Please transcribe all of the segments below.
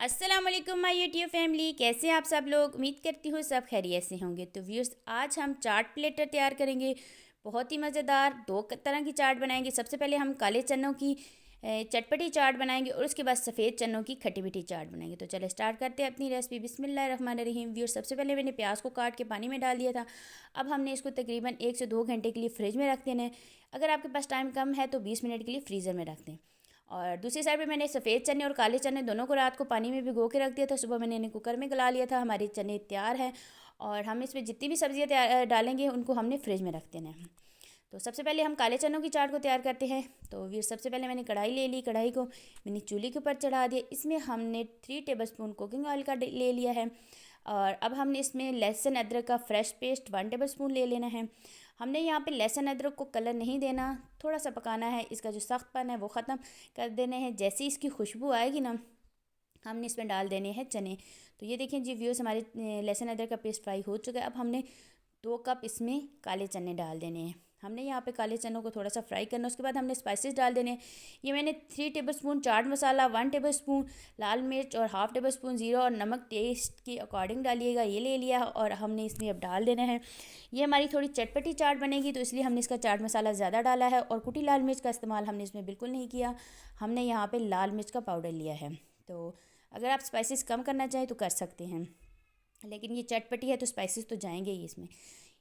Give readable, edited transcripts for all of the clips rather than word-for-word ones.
अस्सलाम वालेकुम my YouTube family, कैसे हैं आप सब लोग। उम्मीद करती हूँ सब खैरियत से होंगे। तो व्यूअर्स, आज हम चाट प्लेटर तैयार करेंगे। बहुत ही मज़ेदार दो तरह की चाट बनाएंगे। सबसे पहले हम काले चनों की चटपटी चाट बनाएंगे और उसके बाद सफ़ेद चनों की खट्टी मीठी चाट बनाएंगे। तो चले स्टार्ट करते हैं अपनी रेसिपी। बिस्मिल्लाहिर्रहमानिर्रहीम। व्यूअर्स, सबसे पहले मैंने प्याज को काट के पानी में डाल दिया था। अब हमने इसको तकरीबन 1 से 2 घंटे के लिए फ्रिज में रख देना है। अगर आपके पास टाइम कम है तो 20 मिनट के लिए फ्रीज़र में रख दें। और दूसरी साइड पे मैंने सफ़ेद चने और काले चने दोनों को रात को पानी में भिगो के रख दिया था। सुबह मैंने इन्हें कुकर में गला लिया था। हमारे चने तैयार हैं और हम इसमें जितनी भी सब्जियां तैयार डालेंगे उनको हमने फ्रिज में रख देना है। तो सबसे पहले हम काले चनों की चाट को तैयार करते हैं। तो फिर सबसे पहले मैंने कढ़ाई ले ली। कढ़ाई को मैंने चूल्हे के ऊपर चढ़ा दिया। इसमें हमने 3 टेबलस्पून कुकिंग ऑयल का ले लिया है। और अब हमने इसमें लहसुन अदरक का फ्रेश पेस्ट 1 टेबलस्पून ले लेना है। हमने यहाँ पे लहसुन अदरक को कलर नहीं देना, थोड़ा सा पकाना है। इसका जो सख्तपन है वो ख़त्म कर देने हैं। जैसे इसकी खुशबू आएगी ना, हमने इसमें डाल देने हैं चने। तो ये देखें जी व्यूअर्स, हमारे लहसुन अदरक का पेस्ट फ्राई हो चुका है। अब हमने 2 कप इसमें काले चने डाल देने हैं। हमने यहाँ पे काले चनों को थोड़ा सा फ्राई करना है। उसके बाद हमने स्पाइसेस डाल देने हैं। ये मैंने 3 टेबलस्पून चाट मसाला, 1 टेबलस्पून लाल मिर्च और हाफ़ टेबलस्पून ज़ीरा और नमक टेस्ट के अकॉर्डिंग डालिएगा, ये ले लिया है। और हमने इसमें अब डाल देना है। ये हमारी थोड़ी चटपटी चाट बनेगी तो इसलिए हमने इसका चाट मसाला ज़्यादा डाला है। और कुटी लाल मिर्च का इस्तेमाल हमने इसमें बिल्कुल नहीं किया। हमने यहाँ पर लाल मिर्च का पाउडर लिया है। तो अगर आप स्पाइसेस कम करना चाहें तो कर सकते हैं, लेकिन ये चटपटी है तो स्पाइसेस तो जाएंगे ही इसमें।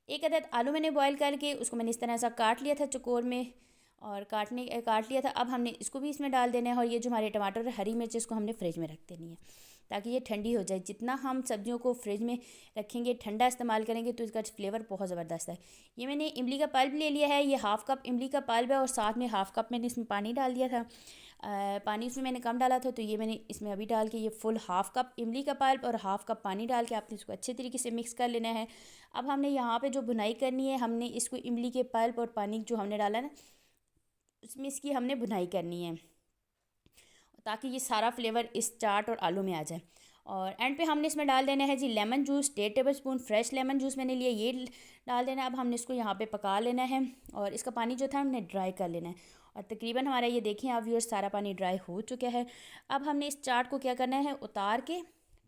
एक अदद आलू मैंने बॉईल करके उसको मैंने इस तरह सा काट लिया था चौकोर में, और काट लिया था। अब हमने इसको भी इसमें डाल देना है। और ये जो हमारे टमाटर और हरी मिर्च इसको हमने फ्रिज में रख देनी है ताकि ये ठंडी हो जाए। जितना हम सब्जियों को फ्रिज में रखेंगे, ठंडा इस्तेमाल करेंगे तो इसका फ्लेवर बहुत ज़बरदस्त है। ये मैंने इमली का पल्प ले लिया है। ये हाफ़ कप इमली का पल्प है और साथ में हाफ़ कप मैंने इसमें पानी डाल दिया था। पानी इसमें मैंने कम डाला था तो ये मैंने इसमें अभी डाल के ये फुल हाफ़ कप इमली का पल्प और हाफ़ कप पानी डाल के आपने इसको अच्छे तरीके से मिक्स कर लेना है। अब हमने यहाँ पे जो भुनाई करनी है, हमने इसको इमली के पल्प और पानी जो हमने डाला ना, उसमें इसकी हमने भुनाई करनी है ताकि ये सारा फ्लेवर इस चाट और आलू में आ जाए। और एंड पे हमने इसमें डाल देना है जी lemon juice. 1.5 tablespoon fresh lemon juice मैंने लिया, ये डाल देना है। अब हमने इसको यहाँ पे पका लेना है और इसका पानी जो था हमने ड्राई कर लेना है। और तकरीबन हमारा ये देखें आप व्यूअर्स, सारा पानी ड्राई हो चुका है। अब हमने इस चाट को क्या करना है, उतार के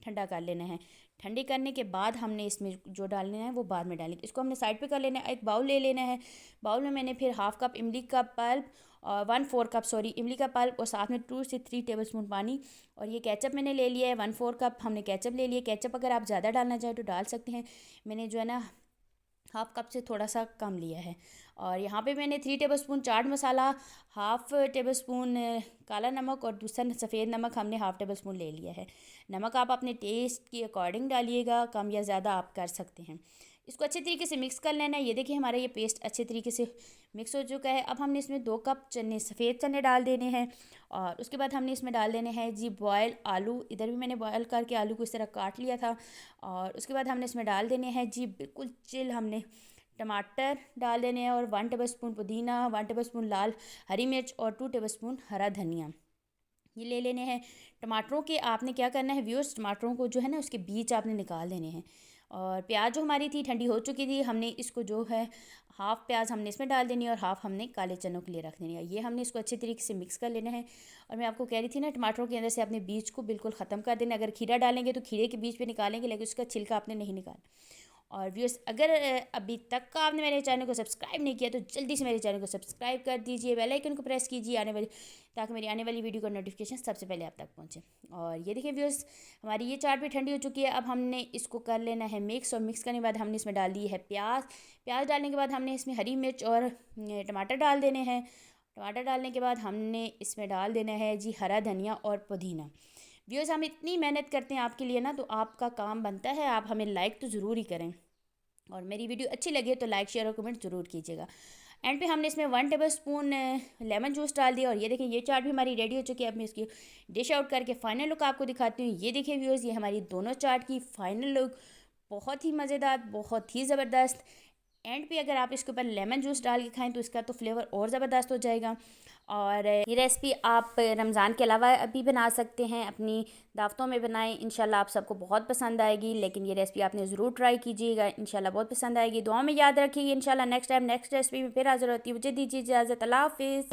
ठंडा कर लेना है। ठंडी करने के बाद हमने इसमें जो डालना है वो बाद में डालेंगे। इसको हमने साइड पे कर लेना है। एक बाउल ले लेना है। बाउल में मैंने फिर हाफ़ कप इमली का पल्प और 1/4 कप इमली का पल्प और साथ में 2 से 3 टेबलस्पून पानी। और ये केचप मैंने ले लिया है, 1/4 कप हमने केचप ले लिया। केचप अगर आप ज़्यादा डालना चाहें तो डाल सकते हैं। मैंने जो है ना हाफ़ कप से थोड़ा सा कम लिया है। और यहाँ पे मैंने 3 tablespoon chaat masala, half tablespoon काला नमक और दूसरा सफ़ेद नमक हमने हाफ़ टेबलस्पून ले लिया है। नमक आप अपने टेस्ट के अकॉर्डिंग डालिएगा, कम या ज़्यादा आप कर सकते हैं। इसको अच्छे तरीके से मिक्स कर लेना है। ये देखिए हमारा ये पेस्ट अच्छे तरीके से मिक्स हो चुका है। अब हमने इसमें 2 कप चने, सफ़ेद चने डाल देने हैं। और उसके बाद हमने इसमें डाल देने हैं जी बॉयल आलू। इधर भी मैंने बॉयल करके आलू को इस तरह काट लिया था। और उसके बाद हमने इसमें डाल देने हैं जी बिल्कुल चिल हमने टमाटर डाल देने हैं। और 1 टेबलस्पून पुदीना, 1 टेबलस्पून लाल हरी मिर्च और 2 टेबलस्पून हरा धनिया ये ले लेने हैं। टमाटरों के आपने क्या करना है व्यूअर्स, टमाटरों को जो है ना उसके बीज आपने निकाल देने हैं। और प्याज जो हमारी थी ठंडी हो चुकी थी, हमने इसको जो है हाफ़ प्याज हमने इसमें डाल देनी है और हाफ़ हमने काले चनों के लिए रख देनी है। ये हमने इसको अच्छे तरीके से मिक्स कर लेना है। और मैं आपको कह रही थी ना, टमाटरों के अंदर से अपने बीज को बिल्कुल ख़त्म कर देना। अगर खीरा डालेंगे तो खीरे के बीज पे निकालेंगे, लेकिन उसका छिलका आपने नहीं निकालना। और व्यूअर्स, अगर अभी तक का आपने मेरे चैनल को सब्सक्राइब नहीं किया तो जल्दी से मेरे चैनल को सब्सक्राइब कर दीजिए, बेल आइकन को प्रेस कीजिए ताकि मेरी आने वाली वीडियो का नोटिफिकेशन सबसे पहले आप तक पहुंचे। और ये देखिए व्यूअर्स, हमारी ये चाट भी ठंडी हो चुकी है। अब हमने इसको कर लेना है मिक्स। और मिक्स करने के बाद हमने इसमें डाल दी है प्याज डालने के बाद हमने इसमें हरी मिर्च और टमाटर डाल देने हैं। टमाटर डालने के बाद हमने इसमें डाल देना है जी हरा धनिया और पुदीना। व्यूअर्स, हम इतनी मेहनत करते हैं आपके लिए ना, तो आपका काम बनता है आप हमें लाइक तो ज़रूर ही करें। और मेरी वीडियो अच्छी लगे तो लाइक, शेयर और कमेंट ज़रूर कीजिएगा। एंड पे हमने इसमें 1 टेबलस्पून लेमन जूस डाल दिया। और ये देखिए ये चाट भी हमारी रेडी हो चुकी है। अब मैं इसकी डिश आउट करके फ़ाइनल लुक आपको दिखाती हूँ। ये देखिए व्यूअर्स, ये हमारी दोनों चाट की फ़ाइनल लुक, बहुत ही मज़ेदार, बहुत ही ज़बरदस्त। एंड पे अगर आप इसके ऊपर लेमन जूस डाल के खाएं तो इसका तो फ्लेवर और ज़बरदस्त हो जाएगा। और ये रेसिपी आप रमज़ान के अलावा अभी बना सकते हैं, अपनी दावतों में बनाएं। इंशाल्लाह आप सबको बहुत पसंद आएगी। लेकिन ये रेसिपी आपने ज़रूर ट्राई कीजिएगा, इंशाल्लाह बहुत पसंद आएगी। दुआ में याद रखिएगा। इंशाल्लाह नेक्स्ट टाइम नेक्स्ट रेसिपी में फिर हाज़िर होती है। मुझे दीजिए इजाज़त। अल्लाह हाफ़िज़।